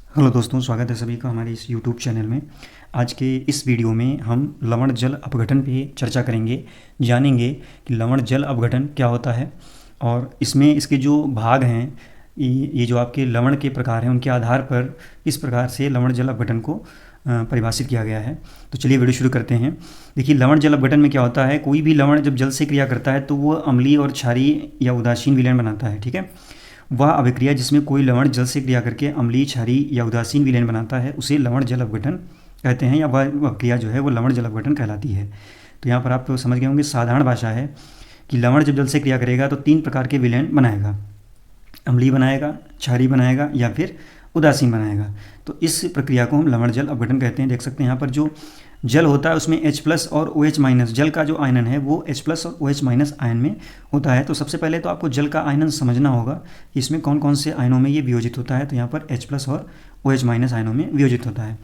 Hello दोस्तों, स्वागत है सभी का हमारे इस यूट्यूब चैनल में। आज के इस वीडियो में हम लवण जल अपघटन पे चर्चा करेंगे, जानेंगे कि लवण जल अपघटन क्या होता है और इसमें इसके जो भाग हैं, ये जो आपके लवण के प्रकार हैं उनके आधार पर किस प्रकार से लवण जल अपघटन को परिभाषित किया गया है। तो चलिए वीडियो शुरू करते हैं। देखिए, लवण जल अपघटन में क्या होता है, कोई भी लवण जब जल से क्रिया करता है तो वो अम्लीय और क्षारीय या उदासीन विलयन बनाता है। ठीक है, वह अभिक्रिया जिसमें कोई लवण जल से क्रिया करके अम्लीय, क्षारीय या उदासीन विलयन बनाता है उसे लवण जल अपघटन कहते हैं, या वह अभिक्रिया जो है वो लवण जल अपघटन कहलाती है। तो यहाँ पर आप समझ गए होंगे, साधारण भाषा है कि लवण जब जल से क्रिया करेगा तो 3 प्रकार के विलयन बनाएगा, अम्लीय बनाएगा, क्षारीय बनाएगा या फिर उदासीन बनाएगा। तो इस प्रक्रिया को हम लवण जल अपघटन कहते हैं। देख सकते हैं यहाँ पर जो जल होता है उसमें H+ और OH- जल का जो आयनन है वो H+ और OH- आयन में होता है। तो सबसे पहले तो आपको जल का आयनन समझना होगा कि इसमें कौन कौन से आयनों में ये वियोजित होता है। तो यहाँ पर H+ और OH- आयनों में वियोजित होता है।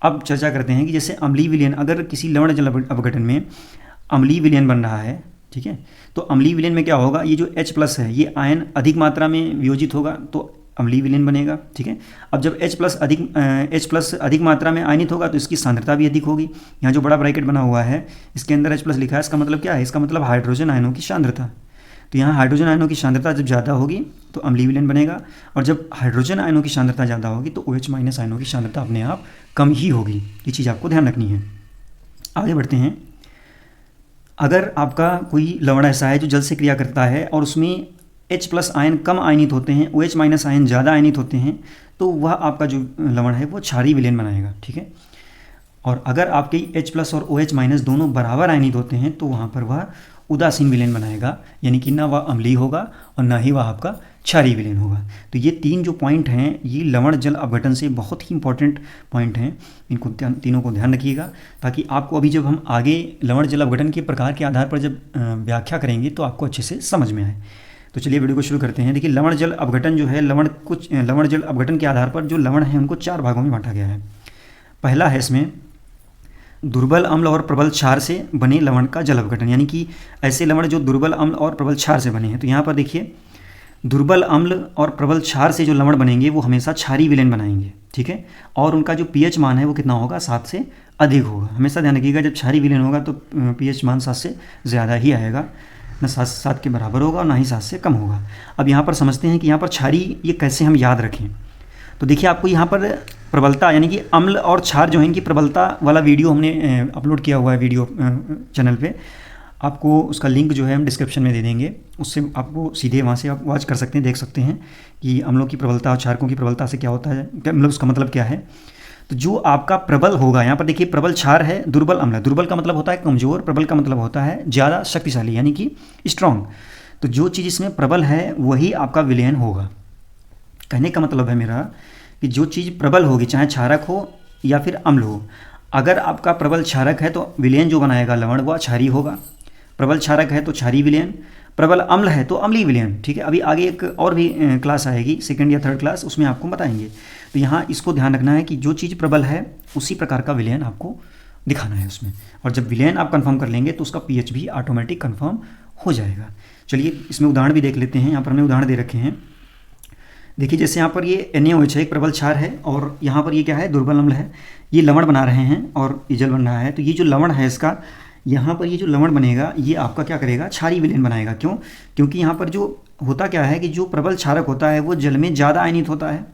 अब चर्चा करते हैं कि जैसे अम्लीय विलयन, अगर किसी लवण जल अपघटन में अम्लीय विलयन बन रहा है, ठीक है, तो अम्लीय विलयन में क्या होगा, ये जो H+ है ये आयन अधिक मात्रा में वियोजित होगा तो अम्लीय विलयन बनेगा। ठीक है, अब जब H+ अधिक मात्रा में आयनित होगा तो इसकी सांद्रता भी अधिक होगी। यहाँ जो बड़ा ब्रैकेट बना हुआ है इसके अंदर H+ लिखा है, इसका मतलब क्या है, इसका मतलब हाइड्रोजन आयनों की सांद्रता। तो यहाँ हाइड्रोजन आयनों की सांद्रता जब ज़्यादा होगी तो अम्लीय विलयन बनेगा, और जब हाइड्रोजन आयनों की सांद्रता ज़्यादा होगी तो OH- आयनों की सांद्रता अपने आप कम ही होगी। ये चीज़ आपको ध्यान रखनी है। आगे बढ़ते हैं। अगर आपका कोई लवण ऐसा है जो जल से क्रिया करता है और उसमें H+ आयन कम आयनित होते हैं, OH- आयन ज़्यादा आयनित होते हैं, तो वह आपका जो लवण है वो क्षारीय विलयन बनाएगा। ठीक है, और अगर आपके H+ और OH- दोनों बराबर आयनित होते हैं तो वहाँ पर वह उदासीन विलयन बनाएगा, यानी कि ना वह अम्लीय होगा और ना ही वह आपका क्षारीय विलयन होगा। तो ये 3 जो पॉइंट हैं ये लवण जल अपघटन से बहुत ही इंपॉर्टेंट पॉइंट हैं, इनको तीनों को ध्यान रखिएगा, ताकि आपको अभी जब हम आगे लवण जल अपघटन के प्रकार के आधार पर जब व्याख्या करेंगे तो आपको अच्छे से समझ में आए। तो चलिए वीडियो को शुरू करते हैं। देखिए, लवण जल अपघटन जो है, लवण जल अपघटन के आधार पर जो लवण है उनको 4 भागों में बांटा गया है। पहला है इसमें दुर्बल अम्ल और प्रबल क्षार से बने लवण का जल अपघटन, यानी कि ऐसे लवण जो दुर्बल अम्ल और प्रबल क्षार से बने हैं। तो यहाँ पर देखिए, दुर्बल अम्ल और प्रबल क्षार से जो लवण बनेंगे वो हमेशा क्षारीय विलयन बनाएंगे। ठीक है, और उनका जो pH मान है वो कितना होगा, 7 से अधिक होगा। हमेशा ध्यान रखिएगा, जब क्षारीय विलयन होगा तो pH मान 7 से ज़्यादा ही आएगा, ना 7 के बराबर होगा और ना ही 7 से कम होगा। अब यहाँ पर समझते हैं कि यहाँ पर क्षारीय ये कैसे हम याद रखें। तो देखिए, आपको यहाँ पर प्रबलता यानी कि अम्ल और क्षार जो है इनकी प्रबलता वाला वीडियो हमने अपलोड किया हुआ है वीडियो चैनल पे। आपको उसका लिंक जो है हम डिस्क्रिप्शन में दे देंगे, उससे आपको सीधे वहाँ से आप वॉच कर सकते हैं, देख सकते हैं कि अम्लों की प्रबलता और क्षारकों की प्रबलता से क्या होता है, मतलब उसका मतलब क्या है। तो जो आपका प्रबल होगा, यहाँ पर देखिए प्रबल क्षार है, दुर्बल अम्ल है। दुर्बल का मतलब होता है कमज़ोर, प्रबल का मतलब होता है ज़्यादा शक्तिशाली यानी कि स्ट्रॉन्ग। तो जो चीज़ इसमें प्रबल है वही आपका विलयन होगा। कहने का मतलब है मेरा कि जो चीज़ प्रबल होगी, चाहे क्षारक हो या फिर अम्ल हो, अगर आपका प्रबल क्षारक है तो विलयन जो बनाएगा लवण वह क्षारीय होगा, प्रबल क्षारक है तो क्षारीय विलयन, प्रबल अम्ल है तो अम्लीय विलयन। ठीक है, अभी आगे एक और भी क्लास आएगी, 2nd या 3rd क्लास, उसमें आपको बताएंगे। तो यहाँ इसको ध्यान रखना है कि जो चीज़ प्रबल है उसी प्रकार का विलयन आपको दिखाना है उसमें, और जब विलयन आप कंफर्म कर लेंगे तो उसका pH भी ऑटोमेटिक कंफर्म हो जाएगा। चलिए इसमें उदाहरण भी देख लेते हैं। यहाँ पर हमने उदाहरण दे रखे हैं। देखिए, जैसे यहाँ पर ये NaOH है, एक प्रबल क्षार है, और यहाँ पर ये क्या है, दुर्बल अम्ल है। ये लवण बना रहे हैं और ये जल बन रहा है। तो ये जो लवण है इसका, यहाँ पर ये जो लवण बनेगा ये आपका क्या करेगा, क्षारीय विलयन बनाएगा। क्यों? क्योंकि यहाँ पर जो होता क्या है कि जो प्रबल क्षारक होता है वो जल में ज़्यादा आयनित होता है,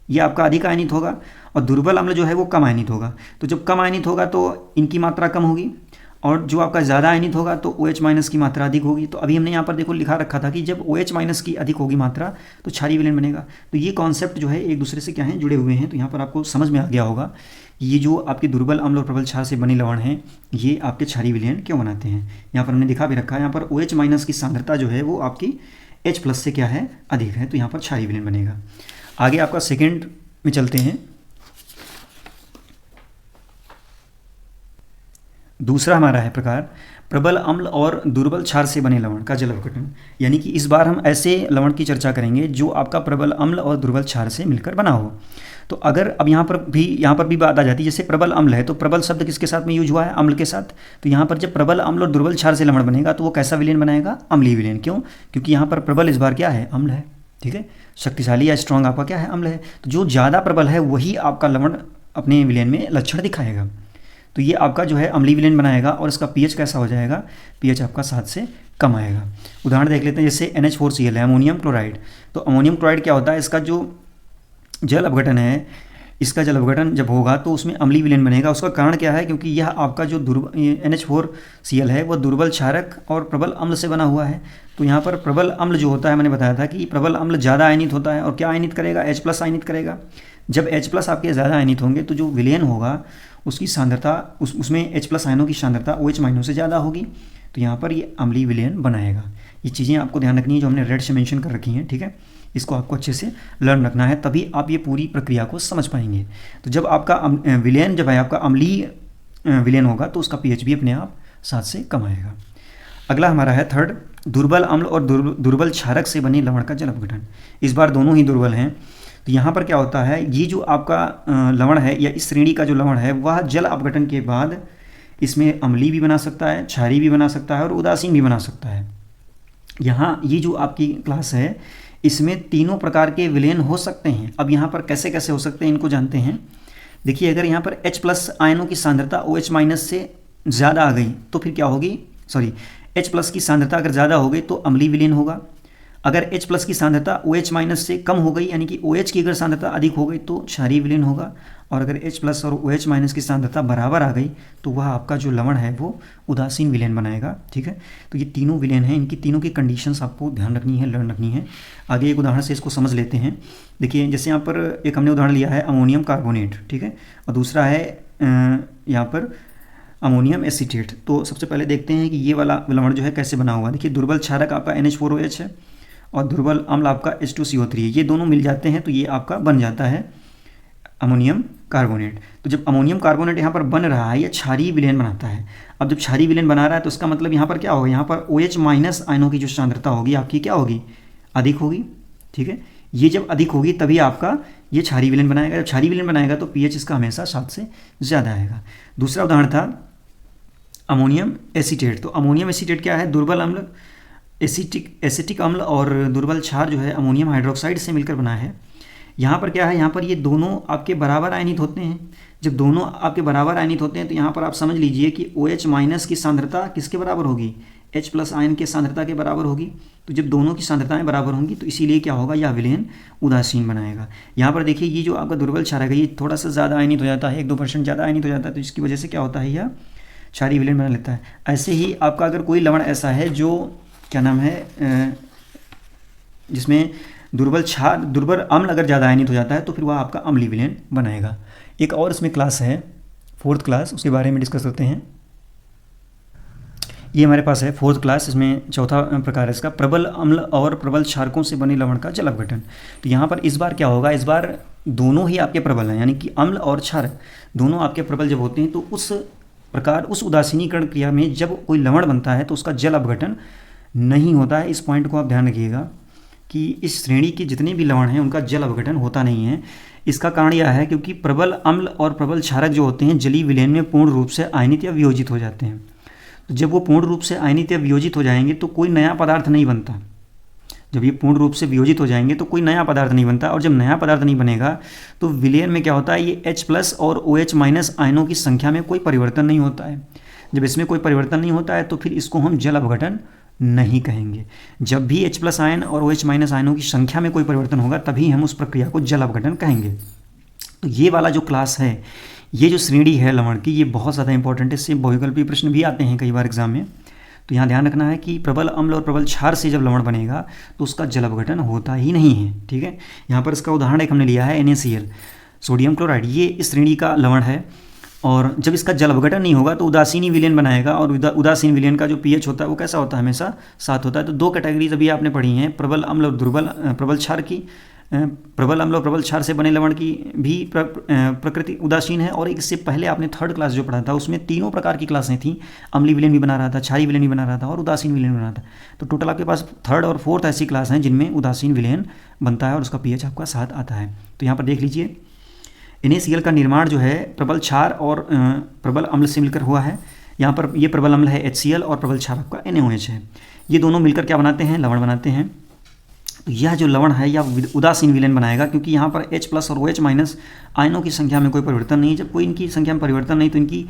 ये आपका अधिक आयनित होगा, और दुर्बल अम्ल जो है वो कम आयनित होगा। तो जब कम आयनित होगा तो इनकी मात्रा कम होगी, और जो आपका ज़्यादा आयनित होगा तो OH- की मात्रा अधिक होगी। तो अभी हमने यहाँ पर देखो लिखा रखा था कि जब OH- की अधिक होगी मात्रा तो क्षारीय विलयन बनेगा। तो ये कॉन्सेप्ट जो है एक दूसरे से क्या है, जुड़े हुए हैं। तो यहाँ पर आपको समझ में आ गया होगा ये जो आपके दुर्बल अम्ल और प्रबल क्षार से बने लवण हैं ये आपके क्षारीय विलयन क्यों बनाते हैं। यहाँ पर हमने दिखा भी रखा है, यहाँ पर OH- की सांद्रता जो है वो आपकी H+ से क्या है, अधिक है, तो यहाँ पर क्षारीय विलयन बनेगा। आगे आपका 2nd में चलते हैं। दूसरा हमारा है प्रकार प्रबल अम्ल और दुर्बल क्षार से बने लवण का जल अपघटन, यानी कि इस बार हम ऐसे लवण की चर्चा करेंगे जो आपका प्रबल अम्ल और दुर्बल क्षार से मिलकर बना हो। तो अगर अब यहाँ पर भी बात आ जाती है, जैसे प्रबल अम्ल है तो प्रबल शब्द किसके साथ में यूज हुआ है, अम्ल के साथ। तो यहाँ पर जब प्रबल अम्ल और दुर्बल क्षार से लवण बनेगा तो वो कैसा विलयन बनाएगा, अम्लीय विलयन। क्यों? क्योंकि यहाँ पर प्रबल इस बार क्या है, अम्ल है। ठीक है, शक्तिशाली या स्ट्रांग आपका क्या है, अम्ल है। तो जो ज़्यादा प्रबल है वही आपका लवण अपने विलयन में लक्षण दिखाएगा। तो ये आपका जो है अम्लीय विलयन बनाएगा और इसका पीएच कैसा हो जाएगा, पीएच आपका 7 से कम आएगा। उदाहरण देख लेते हैं, जैसे NH4Cl है, अमोनियम क्लोराइड। तो अमोनियम क्लोराइड क्या होता है, इसका जो जल अपघटन है, इसका जल अपघटन जब होगा तो उसमें अम्लीय विलयन बनेगा। उसका कारण क्या है, क्योंकि यह आपका जो NH4Cl है वो दुर्बल क्षारक और प्रबल अम्ल से बना हुआ है। तो यहाँ पर प्रबल अम्ल जो होता है, मैंने बताया था कि प्रबल अम्ल ज़्यादा आयनित होता है और क्या आयनित करेगा, H+ आयनित करेगा। जब H+ आपके ज़्यादा आयनित होंगे तो जो विलयन होगा उसकी सांद्रता उसमें H+ आयनों की सांद्रता OH माइनों से ज़्यादा होगी। तो यहाँ पर ये अम्लीय विलयन बनाएगा। ये चीज़ें आपको ध्यान रखनी है जो हमने रेड से मेंशन कर रखी हैं, ठीक है। इसको आपको अच्छे से लर्न रखना है, तभी आप ये पूरी प्रक्रिया को समझ पाएंगे। तो जब आपका विलयन जब है आपका अम्लीय विलयन होगा तो उसका पीएच भी अपने आप 7 से कम आएगा। अगला हमारा है थर्ड, दुर्बल अम्ल और दुर्बल क्षारक से बने लवण का जल अपघटन। इस बार दोनों ही दुर्बल हैं। तो यहाँ पर क्या होता है, ये जो आपका लवण है या इस श्रेणी का जो लवण है वह जल अपघटन के बाद इसमें अम्लीय भी बना सकता है, क्षारीय भी बना सकता है और उदासीन भी बना सकता है। यहाँ ये जो आपकी क्लास है इसमें तीनों प्रकार के विलयन हो सकते हैं। अब यहाँ पर कैसे कैसे हो सकते हैं इनको जानते हैं। देखिए, अगर यहाँ पर H+ आयनों की सांद्रता OH- से ज़्यादा आ गई तो फिर क्या होगी, H+ की सांद्रता अगर ज़्यादा हो गई तो अम्लीय विलयन होगा। अगर H+ की सांद्रता OH- से कम हो गई, यानी कि OH की अगर सांद्रता अधिक हो गई तो क्षारीय विलयन होगा। और अगर H+ और OH- की सांद्रता बराबर आ गई तो वह आपका जो लवण है वो उदासीन विलयन बनाएगा, ठीक है। तो ये तीनों विलयन हैं, इनकी तीनों की कंडीशंस आपको ध्यान रखनी है, लर्न रखनी है। आगे एक उदाहरण से इसको समझ लेते हैं। देखिए, जैसे यहाँ पर एक हमने उदाहरण लिया है अमोनियम कार्बोनेट, ठीक है, और दूसरा है यहाँ पर अमोनियम एसीटेट। तो सबसे पहले देखते हैं कि ये वाला लवण जो है कैसे बना हुआ है। देखिए, दुर्बल क्षारक आपका NH4OH है और दुर्बल अम्ल आपका H2CO3 है। ये दोनों मिल जाते हैं तो ये आपका बन जाता है अमोनियम कार्बोनेट। तो जब अमोनियम कार्बोनेट यहाँ पर बन रहा है, ये क्षारीय विलयन बनाता है। अब जब क्षारीय विलयन बना रहा है तो इसका मतलब यहाँ पर क्या होगा, यहाँ पर OH- आयनों की जो सांद्रता होगी आपकी क्या होगी, अधिक होगी, ठीक है। ये जब अधिक होगी तभी आपका ये क्षारीय विलयन बनाएगा। जब क्षारीय विलयन बनाएगा तो पीएच इसका हमेशा 7 से ज़्यादा आएगा। दूसरा उदाहरण था अमोनियम एसीटेट। तो अमोनियम एसीटेट क्या है, दुर्बल अम्ल एसिटिक अम्ल और दुर्बल क्षार जो है अमोनियम हाइड्रोक्साइड से मिलकर बना है। यहाँ पर क्या है, यहाँ पर ये दोनों आपके बराबर आयनित होते हैं। जब दोनों आपके बराबर आयनित होते हैं तो यहाँ पर आप समझ लीजिए कि OH- की सांद्रता किसके बराबर होगी, H+ आयन के सांद्रता के बराबर होगी। तो जब दोनों की सांद्रताएं बराबर होंगी तो इसीलिए क्या होगा, यह विलयन उदासीन बनाएगा। यहाँ पर देखिए, ये जो आपका दुर्बल क्षारक है ये थोड़ा सा ज़्यादा आयनित हो जाता है, 1-2% ज़्यादा आयनित हो जाता है, तो इसकी वजह से क्या होता है, यह क्षारीय विलयन बना लेता है। ऐसे ही आपका अगर कोई लवण ऐसा है जो क्या नाम है, जिसमें दुर्बल अम्ल अगर ज़्यादा आयनित हो जाता है तो फिर वह आपका अम्लीय विलयन बनाएगा। एक और इसमें क्लास है, 4th क्लास, उसके बारे में डिस्कस करते हैं। ये हमारे पास है 4th क्लास, इसमें चौथा प्रकार है इसका, प्रबल अम्ल और प्रबल क्षारकों से बने लवण का जल अपघटन। तो यहाँ पर इस बार क्या होगा, इस बार दोनों ही आपके प्रबल हैं, यानी कि अम्ल और क्षारक दोनों आपके प्रबल जब होते हैं तो उस प्रकार उस उदासीनीकरण क्रिया में जब कोई लवण बनता है तो उसका जल अपघटन नहीं होता है। इस पॉइंट को आप ध्यान रखिएगा कि इस श्रेणी के जितने भी लवण हैं उनका जल अपघटन होता नहीं है। इसका कारण यह है क्योंकि प्रबल अम्ल और प्रबल क्षारक जो होते हैं जलीय विलयन में पूर्ण रूप से आयनित या वियोजित हो जाते हैं। तो जब वो पूर्ण रूप से आयनित या वियोजित हो जाएंगे तो कोई नया पदार्थ नहीं बनता। जब ये पूर्ण रूप से वियोजित हो जाएंगे तो कोई नया पदार्थ नहीं बनता, और जब नया पदार्थ नहीं बनेगा तो विलयन में क्या होता है, ये H+ और OH- आयनों की संख्या में कोई परिवर्तन नहीं होता है। जब इसमें कोई परिवर्तन नहीं होता है तो फिर इसको हम जल अपघटन नहीं कहेंगे। जब भी H+ आयन और OH- आयनों की संख्या में कोई परिवर्तन होगा तभी हम उस प्रक्रिया को जल अपघटन कहेंगे। तो ये वाला जो क्लास है, ये जो श्रेणी है लवण की, ये बहुत ज़्यादा इंपॉर्टेंट है। इससे बहुविकल्पीय प्रश्न भी आते हैं कई बार एग्जाम में। तो यहाँ ध्यान रखना है कि प्रबल अम्ल और प्रबल क्षार से जब लवण बनेगा तो उसका जल अपघटन होता ही नहीं है, ठीक है। यहाँ पर इसका उदाहरण एक हमने लिया है NaCl, सोडियम क्लोराइड। ये इस श्रेणी का लवण है और जब इसका जल अपघटन नहीं होगा तो उदासीनी विलयन बनाएगा, और उदासीन विलयन का जो पीएच होता है वो कैसा होता है, हमेशा 7 होता है। तो 2 कैटेगरीज अभी आपने पढ़ी हैं, प्रबल अम्ल और प्रबल क्षार की। प्रबल अम्ल और प्रबल क्षार से बने लवण की भी प्रकृति उदासीन है, और इससे पहले आपने 3rd क्लास जो पढ़ा था उसमें तीनों प्रकार की क्लासें थी, अम्लीय विलयन भी बना रहा था, क्षारीय विलयन भी बना रहा था और उदासीन विलयन बना रहा था। तो टोटल आपके पास 3rd और 4th ऐसी क्लास हैं जिनमें उदासीन विलयन बनता है और उसका पीएच आपका 7 आता है। तो यहाँ पर देख लीजिए, NaCl का निर्माण जो है प्रबल क्षार और प्रबल अम्ल से मिलकर हुआ है। यहाँ पर ये प्रबल अम्ल है HCl और प्रबल क्षार आपका NaOH है। ये दोनों मिलकर क्या बनाते हैं, लवण बनाते हैं। तो यह जो लवण है यह उदासीन विलयन बनाएगा, क्योंकि यहाँ पर H+ और OH- आयनों की संख्या में कोई परिवर्तन नहीं। जब कोई इनकी संख्या में परिवर्तन नहीं तो इनकी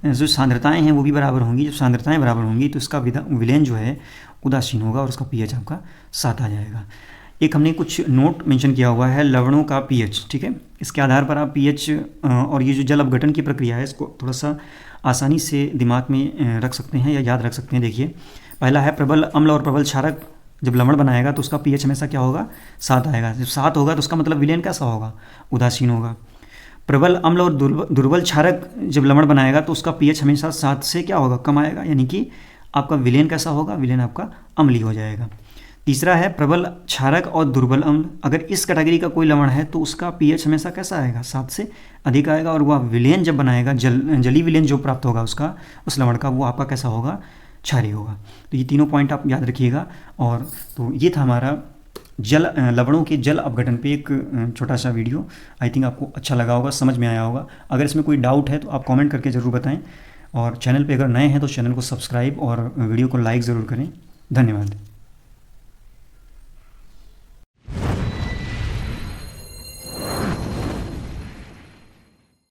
जो सांद्रताएं हैं वो भी बराबर होंगी। जब सांद्रताएं बराबर होंगी तो इसका विलयन जो है उदासीन होगा और उसका pH आपका 7 आ जाएगा। एक हमने कुछ नोट मेंशन किया हुआ है लवणों का pH, ठीक है। इसके आधार पर आप pH और ये जो जल अपघटन की प्रक्रिया है इसको थोड़ा सा आसानी से दिमाग में रख सकते हैं या याद रख सकते हैं। देखिए, पहला है प्रबल अम्ल और प्रबल क्षारक जब लवण बनाएगा तो उसका pH हमेशा क्या होगा, 7 आएगा। जब 7 होगा तो उसका मतलब विलयन कैसा होगा, उदासीन होगा। प्रबल अम्ल और दुर्बल क्षारक जब लवण बनाएगा तो उसका pH हमेशा 7 से क्या होगा, कम आएगा, यानी कि आपका विलयन कैसा होगा, विलयन आपका अम्लीय हो जाएगा। तीसरा है प्रबल क्षारक और दुर्बल अम्ल, अगर इस कैटेगरी का कोई लवण है तो उसका pH हमेशा कैसा आएगा, 7 से अधिक आएगा, और वह विलयन जब बनाएगा जलीय विलयन जो प्राप्त होगा उसका, उस लवण का, वो आपका कैसा होगा, क्षारीय होगा। तो ये तीनों पॉइंट आप याद रखिएगा। और तो ये था हमारा लवणों के जल अपघटन पे एक छोटा सा वीडियो। आई थिंक आपको अच्छा लगा होगा, समझ में आया होगा। अगर इसमें कोई डाउट है तो आप कमेंट करके ज़रूर बताएं, और चैनल पे अगर नए हैं तो चैनल को सब्सक्राइब और वीडियो को लाइक ज़रूर करें। धन्यवाद।